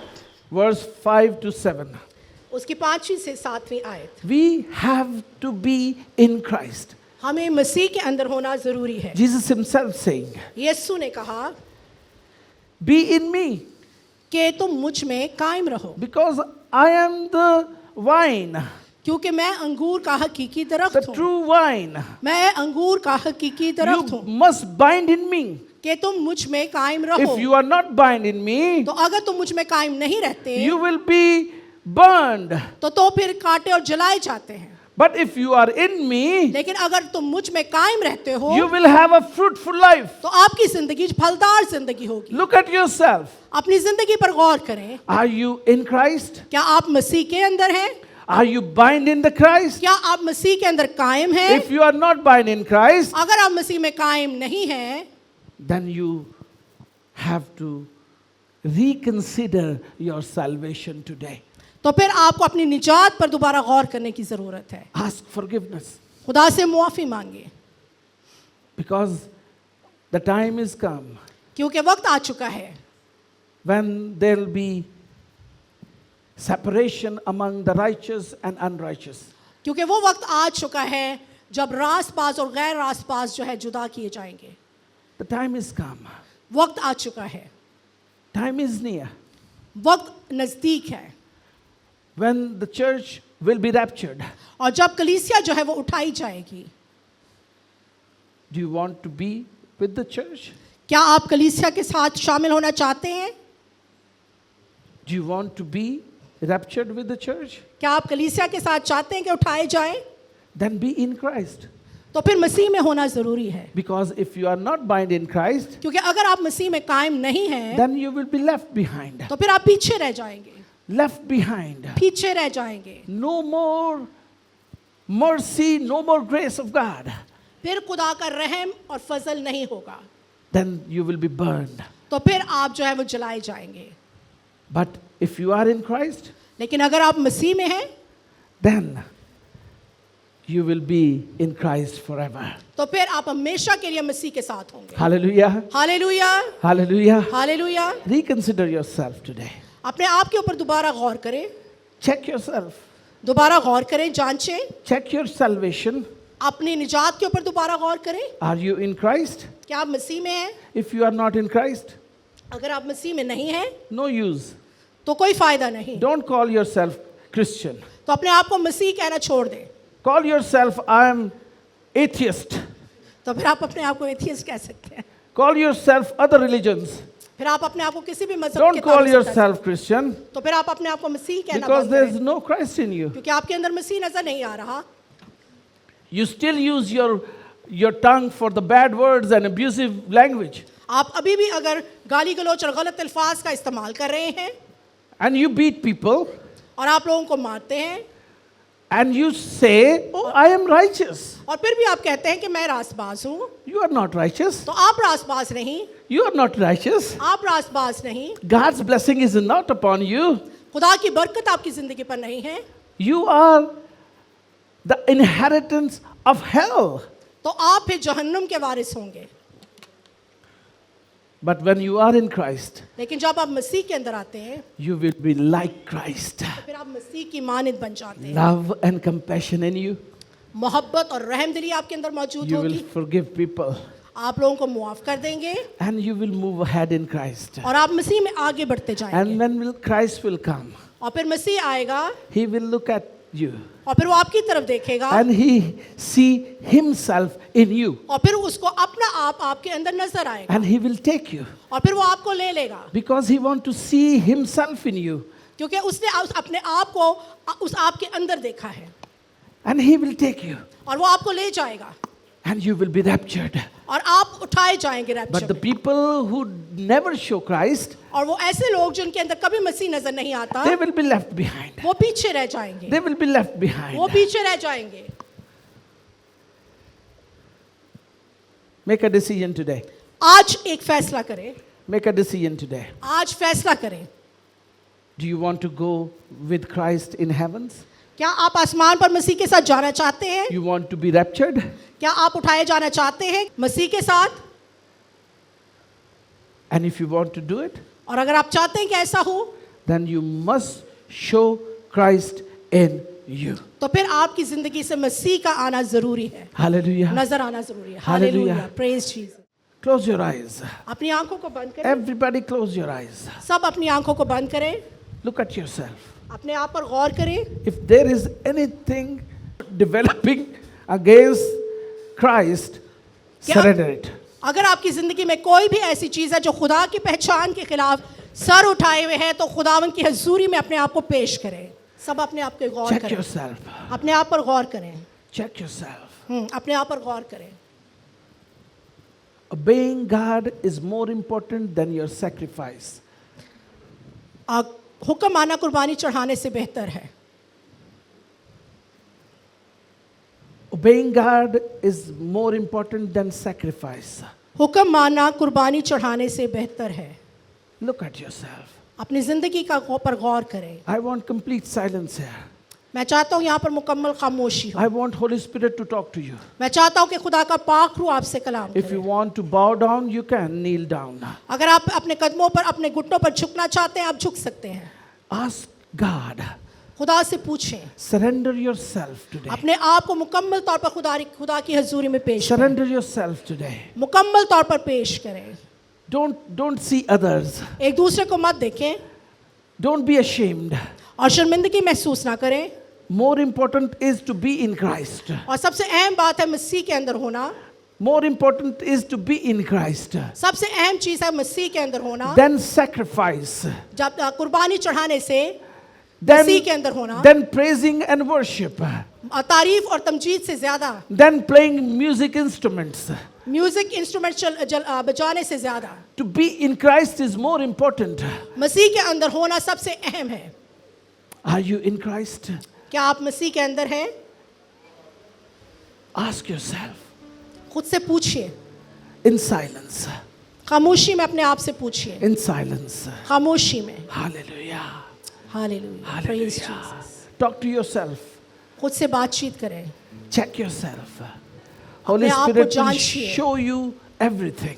[SPEAKER 3] verse 5 to 7.
[SPEAKER 4] उसकी 5वीं से 7वीं आयत।
[SPEAKER 3] We have to be in Christ.
[SPEAKER 4] हमें मसीह के अंदर होना जरूरी है।
[SPEAKER 3] Jesus himself saying,
[SPEAKER 4] यीशु ने कहा
[SPEAKER 3] be in me,
[SPEAKER 4] कि तुम मुझ में कायम रहो,
[SPEAKER 3] because I am the vine,
[SPEAKER 4] क्योंकि मैं अंगूर का हकीकी
[SPEAKER 3] the
[SPEAKER 4] दरख्त हूँ।
[SPEAKER 3] true vine.
[SPEAKER 4] मैं अंगूर का हकीकी दरख्त
[SPEAKER 3] You
[SPEAKER 4] हूँ,
[SPEAKER 3] must bind in me.
[SPEAKER 4] कि तुम मुझ में कायम रहो।
[SPEAKER 3] If you are not bind in me,
[SPEAKER 4] तो अगर तुम मुझ में कायम नहीं रहते,
[SPEAKER 3] you will be burned.
[SPEAKER 4] तो फिर काटे और जलाए जाते हैं।
[SPEAKER 3] But if you are in me,
[SPEAKER 4] लेकिन अगर तुम मुझ में कायम रहते हो,
[SPEAKER 3] you will have a fruitful life.
[SPEAKER 4] तो आपकी जिंदगी फलदार जिंदगी होगी।
[SPEAKER 3] Look at yourself.
[SPEAKER 4] अपनी जिंदगी पर गौर करें।
[SPEAKER 3] Are you in Christ?
[SPEAKER 4] क्या आप मसीह के अंदर हैं?
[SPEAKER 3] Are you bind in the Christ?
[SPEAKER 4] क्या आप मसीह के अंदर कायम हैं?
[SPEAKER 3] If you are not bind in Christ,
[SPEAKER 4] अगर आप मसीह में कायम नहीं हैं,
[SPEAKER 3] then you have to reconsider your salvation today.
[SPEAKER 4] तो फिर आपको अपनी निजात पर दोबारा गौर करने की जरूरत है।
[SPEAKER 3] Ask forgiveness,
[SPEAKER 4] खुदा से मुआफी मांगे,
[SPEAKER 3] because the time is come
[SPEAKER 4] क्योंकि वक्त आ चुका है
[SPEAKER 3] when there will be separation among the righteous and unrighteous.
[SPEAKER 4] क्योंकि वो वक्त आ चुका है जब रासपास और गैर रासपास जो है जुदा किए जाएंगे।
[SPEAKER 3] The time is come.
[SPEAKER 4] वक्त आ चुका है,
[SPEAKER 3] Time is near
[SPEAKER 4] वक्त नजदीक है,
[SPEAKER 3] when the church will be raptured.
[SPEAKER 4] और जब कलीसिया जो है वो उठाई जाएगी।
[SPEAKER 3] Do you want to be with the church?
[SPEAKER 4] क्या आप कलीसिया के साथ शामिल होना चाहते हैं?
[SPEAKER 3] Do you want to be raptured with the church?
[SPEAKER 4] क्या आप कलीसिया के साथ चाहते हैं कि उठाए जाएं?
[SPEAKER 3] Then be in Christ.
[SPEAKER 4] तो फिर मसीह में होना जरूरी है,
[SPEAKER 3] Because if you are not bind in Christ,
[SPEAKER 4] क्योंकि अगर आप मसीह में कायम नहीं हैं,
[SPEAKER 3] then you will be left behind.
[SPEAKER 4] तो फिर आप पीछे रह जाएंगे,
[SPEAKER 3] Left behind.
[SPEAKER 4] पीछे रह जाएंगे।
[SPEAKER 3] No more mercy, no more grace of God.
[SPEAKER 4] फिर खुदा का रहम और फजल नहीं होगा,
[SPEAKER 3] Then you will be burned.
[SPEAKER 4] तो फिर आप जो है वो जलाए जाएंगे।
[SPEAKER 3] But if you are in Christ,
[SPEAKER 4] लेकिन अगर आप मसीह में हैं,
[SPEAKER 3] then you will be in Christ forever.
[SPEAKER 4] तो फिर आप हमेशा के लिए मसीह के साथ होंगे।
[SPEAKER 3] Hallelujah.
[SPEAKER 4] Hallelujah,
[SPEAKER 3] Hallelujah.
[SPEAKER 4] Hallelujah.
[SPEAKER 3] Reconsider yourself today.
[SPEAKER 4] अपने आप के ऊपर दोबारा गौर करें,
[SPEAKER 3] Check yourself.
[SPEAKER 4] दोबारा गौर करें, जांचें,
[SPEAKER 3] check your salvation.
[SPEAKER 4] अपनी निजात के ऊपर दोबारा गौर करें।
[SPEAKER 3] Are you in Christ?
[SPEAKER 4] क्या आप मसीह में हैं?
[SPEAKER 3] If you are not in Christ,
[SPEAKER 4] अगर आप मसीह में नहीं हैं
[SPEAKER 3] no use.
[SPEAKER 4] तो कोई फायदा नहीं।
[SPEAKER 3] Don't call yourself Christian.
[SPEAKER 4] तो अपने आप को मसीह कहना छोड़ दें।
[SPEAKER 3] Call yourself, I am atheist.
[SPEAKER 4] तो फिर आप अपने आप को एथियस्ट कह सकते हैं।
[SPEAKER 3] Call yourself other religions.
[SPEAKER 4] फिर आप अपने आप को किसी भी मजहब
[SPEAKER 3] Don't
[SPEAKER 4] के
[SPEAKER 3] call
[SPEAKER 4] ताल्लुक से कह
[SPEAKER 3] yourself Christian
[SPEAKER 4] सकते हैं। तो फिर आप अपने आप को मसीह कहना
[SPEAKER 3] because
[SPEAKER 4] बंद
[SPEAKER 3] there
[SPEAKER 4] करें,
[SPEAKER 3] is no Christ in you.
[SPEAKER 4] क्योंकि आपके अंदर मसीह नजर नहीं आ रहा।
[SPEAKER 3] You still use your tongue for the bad words and abusive language.
[SPEAKER 4] आप अभी भी अगर गाली गलौच और गलत अल्फाज का इस्तेमाल कर रहे हैं
[SPEAKER 3] And you beat people
[SPEAKER 4] और आप लोगों को मारते हैं
[SPEAKER 3] and you say, oh, I am righteous.
[SPEAKER 4] और फिर भी आप कहते हैं कि मैं रासबाज हूँ,
[SPEAKER 3] You are not righteous.
[SPEAKER 4] तो आप रासबाज नहीं,
[SPEAKER 3] You are not righteous.
[SPEAKER 4] आप रासबाज नहीं।
[SPEAKER 3] God's blessing is not upon you.
[SPEAKER 4] खुदा की बरकत आपकी जिंदगी पर नहीं है,
[SPEAKER 3] You are the inheritance of hell.
[SPEAKER 4] तो आप फिर जहन्नुम के वारिस होंगे।
[SPEAKER 3] But when you are in Christ,
[SPEAKER 4] लेकिन जब आप मसीह के अंदर आते हैं
[SPEAKER 3] you will be like Christ.
[SPEAKER 4] तो फिर आप मसीह की मानद बन जाते हैं।
[SPEAKER 3] Love and compassion in you.
[SPEAKER 4] मोहब्बत और रहमदिली आपके अंदर मौजूद
[SPEAKER 3] You will
[SPEAKER 4] होगी,
[SPEAKER 3] forgive people.
[SPEAKER 4] आप लोगों को मुआफ कर देंगे
[SPEAKER 3] And you will move ahead in Christ.
[SPEAKER 4] और आप मसीह में आगे बढ़ते जाएंगे।
[SPEAKER 3] And when will Christ will come,
[SPEAKER 4] और फिर मसीह आएगा
[SPEAKER 3] He will look at you.
[SPEAKER 4] और फिर वो आपकी तरफ देखेगा
[SPEAKER 3] And He see Himself in you.
[SPEAKER 4] और फिर उसको अपना आप आपके अंदर नजर आएगा
[SPEAKER 3] And He will take you.
[SPEAKER 4] और फिर वो आपको ले लेगा,
[SPEAKER 3] Because He want to see Himself in you.
[SPEAKER 4] क्योंकि उसने अपने आप को उस आपके अंदर देखा है
[SPEAKER 3] And He will take you.
[SPEAKER 4] और वो आपको ले जाएगा
[SPEAKER 3] And you will be raptured.
[SPEAKER 4] और आप उठाए जाएंगे
[SPEAKER 3] But
[SPEAKER 4] रैप्चर
[SPEAKER 3] the
[SPEAKER 4] में।
[SPEAKER 3] people who never show Christ,
[SPEAKER 4] और वो ऐसे लोग जिनके अंदर कभी मसीह नजर नहीं आता,
[SPEAKER 3] they will be left behind.
[SPEAKER 4] वो पीछे रह जाएंगे,
[SPEAKER 3] They will be left behind.
[SPEAKER 4] वो पीछे रह जाएंगे।
[SPEAKER 3] Make a decision today.
[SPEAKER 4] आज एक फैसला करें,
[SPEAKER 3] Make a decision today.
[SPEAKER 4] आज फैसला करें।
[SPEAKER 3] Do you want to go with Christ in heavens?
[SPEAKER 4] क्या आप आसमान पर मसीह के साथ जाना चाहते हैं?
[SPEAKER 3] You want to be raptured?
[SPEAKER 4] क्या आप उठाए जाना चाहते हैं मसीह के साथ?
[SPEAKER 3] And if you want to do it,
[SPEAKER 4] और अगर आप चाहते हैं कि ऐसा हो,
[SPEAKER 3] then you must show Christ in you.
[SPEAKER 4] तो फिर आपकी जिंदगी से मसीह का आना जरूरी है,
[SPEAKER 3] Hallelujah.
[SPEAKER 4] नजर आना जरूरी है।
[SPEAKER 3] Hallelujah.
[SPEAKER 4] Hallelujah, praise Jesus.
[SPEAKER 3] Close your eyes.
[SPEAKER 4] अपनी आंखों को बंद करें,
[SPEAKER 3] Everybody close your eyes.
[SPEAKER 4] सब अपनी आंखों को बंद करें,
[SPEAKER 3] Look at yourself.
[SPEAKER 4] अपने आप पर गौर करें।
[SPEAKER 3] If there is anything developing against Christ, surrender it.
[SPEAKER 4] अगर आपकी जिंदगी में कोई भी ऐसी चीज है जो खुदा की पहचान के खिलाफ सर उठाए हुए है, तो खुदावन की हजूरी में अपने आप को पेश करें। सब अपने आप पे गौर
[SPEAKER 3] Check
[SPEAKER 4] करें,
[SPEAKER 3] yourself.
[SPEAKER 4] अपने आप पर गौर करें।
[SPEAKER 3] Check yourself.
[SPEAKER 4] अपने आप पर गौर करें।
[SPEAKER 3] Obeying God is more important than your sacrifice.
[SPEAKER 4] हुक्म माना कुर्बानी चढ़ाने से बेहतर है।
[SPEAKER 3] Obeying God is more important than sacrifice.
[SPEAKER 4] हुक्म माना कुर्बानी चढ़ाने से बेहतर है।
[SPEAKER 3] Look at yourself.
[SPEAKER 4] अपनी जिंदगी का पर गौर करें।
[SPEAKER 3] I want complete silence here.
[SPEAKER 4] मैं चाहता हूँ यहाँ पर मुकम्मल खामोशी हो।
[SPEAKER 3] I want Holy Spirit to talk to you.
[SPEAKER 4] मैं चाहता हूँ कि खुदा का पाक रूह आपसे कलाम
[SPEAKER 3] If you
[SPEAKER 4] करे।
[SPEAKER 3] want to bow down, you can kneel down.
[SPEAKER 4] अगर आप अपने कदमों पर अपने घुटनों पर झुकना चाहते हैं, आप झुक सकते हैं।
[SPEAKER 3] Ask God.
[SPEAKER 4] खुदा से पूछें,
[SPEAKER 3] Surrender yourself today.
[SPEAKER 4] अपने आप को मुकम्मल तौर पर खुदा की हजूरी में पेश करें।
[SPEAKER 3] Surrender yourself today.
[SPEAKER 4] मुकम्मल तौर पर पेश करें।
[SPEAKER 3] Don't see others.
[SPEAKER 4] एक दूसरे को मत देखें
[SPEAKER 3] Don't be ashamed.
[SPEAKER 4] और शर्मिंदगी महसूस ना करें।
[SPEAKER 3] More important is to be in Christ.
[SPEAKER 4] और सबसे अहम बात है मसीह के अंदर होना।
[SPEAKER 3] More important is to be in Christ.
[SPEAKER 4] सबसे अहम चीज है मसीह के अंदर होना।
[SPEAKER 3] Then sacrifice.
[SPEAKER 4] जब कुर्बानी चढ़ाने से
[SPEAKER 3] Then,
[SPEAKER 4] मसीह के अंदर होना,
[SPEAKER 3] then praising and worship.
[SPEAKER 4] और तारीफ और तमजीद से ज्यादा,
[SPEAKER 3] Then playing music instruments.
[SPEAKER 4] Music instrument बजाने से ज्यादा
[SPEAKER 3] To be in Christ is more important.
[SPEAKER 4] मसीह के अंदर होना सबसे अहम है।
[SPEAKER 3] Are you in Christ?
[SPEAKER 4] क्या आप मसीह के अंदर हैं?
[SPEAKER 3] Ask yourself
[SPEAKER 4] खुद से पूछिए,
[SPEAKER 3] in silence.
[SPEAKER 4] खामोशी में अपने आप से पूछिए,
[SPEAKER 3] In silence.
[SPEAKER 4] खामोशी में।
[SPEAKER 3] Hallelujah.
[SPEAKER 4] Hallelujah, praise
[SPEAKER 3] Hallelujah.
[SPEAKER 4] Jesus.
[SPEAKER 3] Talk to yourself.
[SPEAKER 4] खुद से बातचीत करें,
[SPEAKER 3] Check yourself. Holy
[SPEAKER 4] अपने आप को
[SPEAKER 3] Spirit will
[SPEAKER 4] जांचिए।
[SPEAKER 3] show you everything.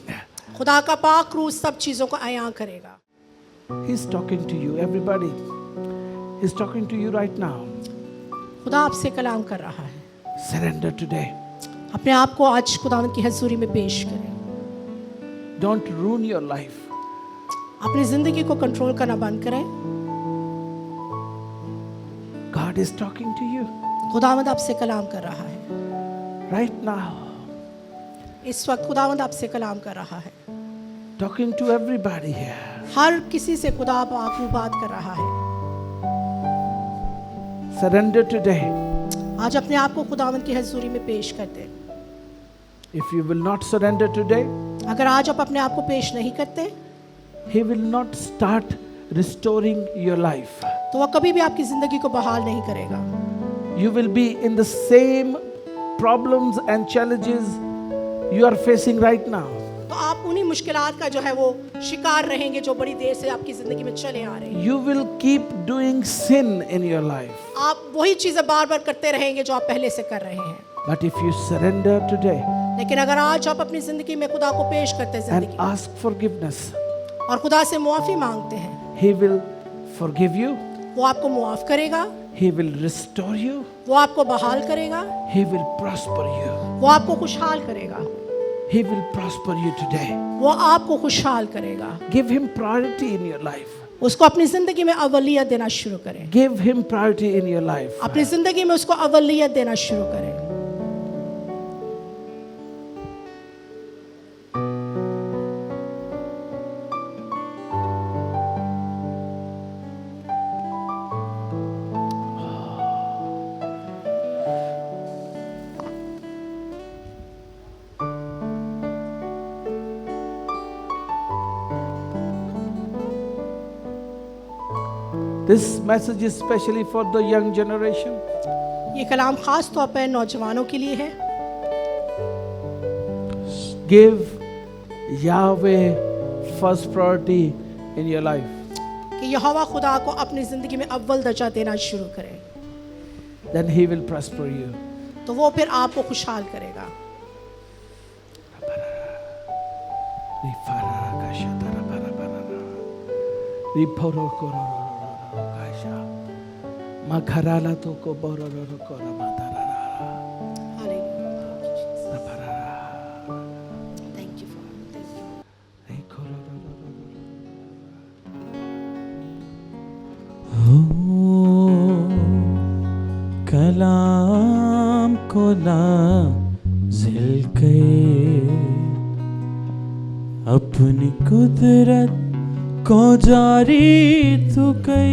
[SPEAKER 4] खुदा का पाक रूह सब चीजों को अयां करेगा।
[SPEAKER 3] He's talking to you, everybody. He's talking to you right now.
[SPEAKER 4] खुदा आपसे कलाम कर रहा है।
[SPEAKER 3] Surrender today.
[SPEAKER 4] अपने आप को आज खुदावंद की हजूरी में पेश करें।
[SPEAKER 3] Don't ruin your life.
[SPEAKER 4] अपनी जिंदगी को कंट्रोल करना बंद करें।
[SPEAKER 3] God is talking to you
[SPEAKER 4] खुदावंद आपसे कलाम कर रहा है।
[SPEAKER 3] right now.
[SPEAKER 4] इस वक्त खुदावंद आपसे कलाम कर रहा है।
[SPEAKER 3] Talking to everybody here.
[SPEAKER 4] हर किसी से खुदा आपको बात कर रहा है।
[SPEAKER 3] Surrender today.
[SPEAKER 4] आज अपने आप को खुदावंद की हजूरी में पेश कर दें।
[SPEAKER 3] If you will not surrender today,
[SPEAKER 4] अगर आज आप अपने आप को पेश नहीं करते
[SPEAKER 3] He will not start restoring your life.
[SPEAKER 4] तो वह कभी भी आपकी जिंदगी को बहाल नहीं करेगा।
[SPEAKER 3] You will be in the same problems and challenges you are facing right now.
[SPEAKER 4] तो आप उन्हीं मुश्किलात का जो है वो शिकार रहेंगे जो बड़ी देर से आपकी जिंदगी में चले आ रहे हैं।
[SPEAKER 3] You will keep doing sin in your life.
[SPEAKER 4] आप वही चीजें बार बार करते रहेंगे जो आप पहले से कर रहे हैं।
[SPEAKER 3] But if you surrender today
[SPEAKER 4] लेकिन अगर आज आप अपनी जिंदगी में खुदा को पेश करते हैं
[SPEAKER 3] and
[SPEAKER 4] जिंदगी
[SPEAKER 3] ask forgiveness,
[SPEAKER 4] और खुदा से मुआफी मांगते हैं,
[SPEAKER 3] He will forgive you,
[SPEAKER 4] वो आपको मुआफ करेगा,
[SPEAKER 3] He will restore you,
[SPEAKER 4] वो आपको बहाल करेगा,
[SPEAKER 3] He will prosper you.
[SPEAKER 4] वो आपको खुशहाल करेगा,
[SPEAKER 3] He will prosper you today.
[SPEAKER 4] वो आपको खुशहाल करेगा।
[SPEAKER 3] Give Him priority in your life.
[SPEAKER 4] उसको अपनी जिंदगी में अवलियत देना शुरू करें।
[SPEAKER 3] Give Him priority in your life.
[SPEAKER 4] अपनी जिंदगी में उसको अवलियत देना शुरू करें।
[SPEAKER 3] This message is especially for the young generation.
[SPEAKER 4] ये कलाम खास तौर पर नौजवानों के लिए है।
[SPEAKER 3] Give Yahweh first priority in your life.
[SPEAKER 4] कि यहोवा खुदा को अपनी जिंदगी में अव्वल दर्जा देना शुरू करें,
[SPEAKER 3] Then He will prosper you.
[SPEAKER 4] तो वो फिर आपको खुशहाल करेगा।
[SPEAKER 3] Makarala to ko bororo kora matarara.
[SPEAKER 4] Thank you, Father. Thank you.
[SPEAKER 1] कलाम को नाज़िल कर, अपनी कुदरत को जारी तू कर।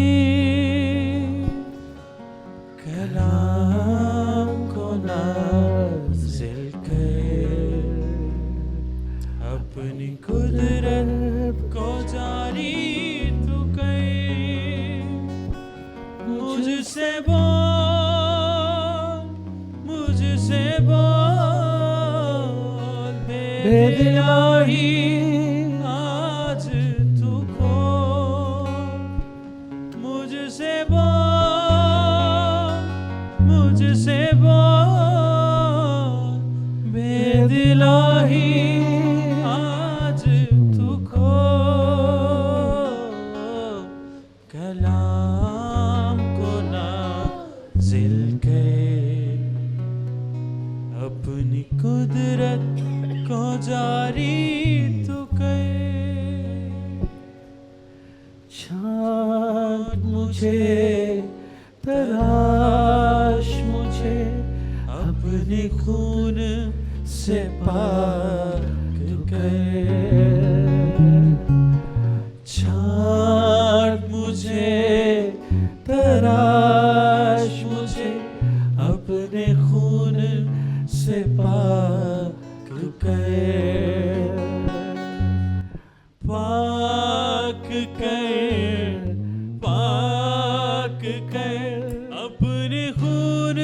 [SPEAKER 1] कलाम को नाज़िल कर, अपनी कुदरत को जारी तू कर। मुझसे बोल बेदिलाही, आज तू खोल। मुझसे बोल बेदिलाही, आज तू खोल। कलाम को नाज़िल कर, अपनी कुदरत को जारी तू कर।
[SPEAKER 3] छांट मुझे, तराश मुझे,
[SPEAKER 1] अपने खून से पाक कर। छांट मुझे, तराश मुझे, अपने खून से पाक कर। पाक कर, पाक कर, अपने खून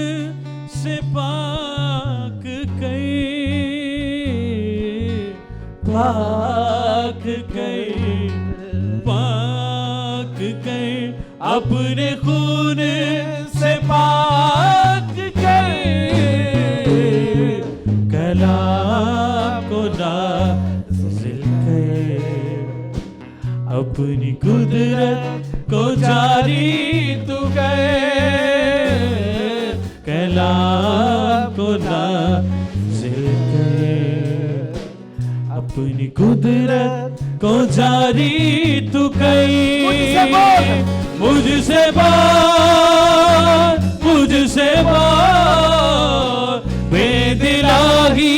[SPEAKER 1] से पाक कर। पाक कर, पाक कर, अपने खून से पाक कर। कलाम को नाज़िल कर, अपनी कुदरत को जारी तू कर। कलाम को नाज़िल कर, अपनी कुदरत को जारी तू कर। मुझसे बात बेदिलाही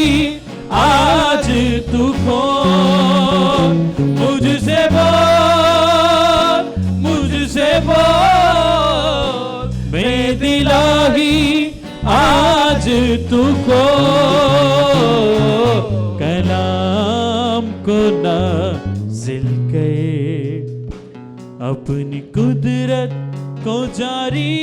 [SPEAKER 1] आज तू खोल। मुझसे बात बेदिलाही आज तू खोल। कलाम को नाज़िल कर, अपनी कुदरत को जारी